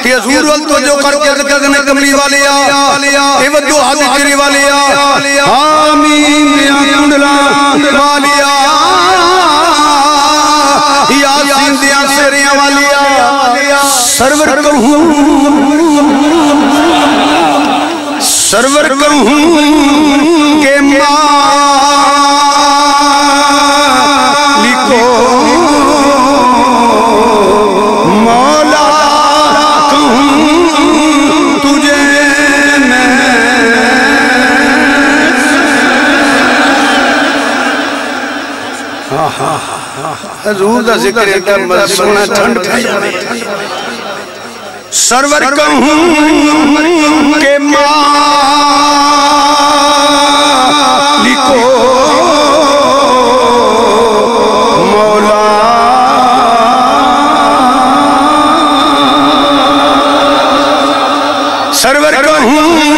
کہ حضور والتو جو کر کے ذکرنے کملی والیا ایوہ حد چری والیا آمین یا کنڈلا والیا یاسین دیا سریاں والیا سرور کروں کہ مالکو مولا کہوں تجھے میں حضور دا ذکر ہے کہ مزسونا ٹھنڈ پہ سرور کہوں کہ مالکو مولا سرور کہوں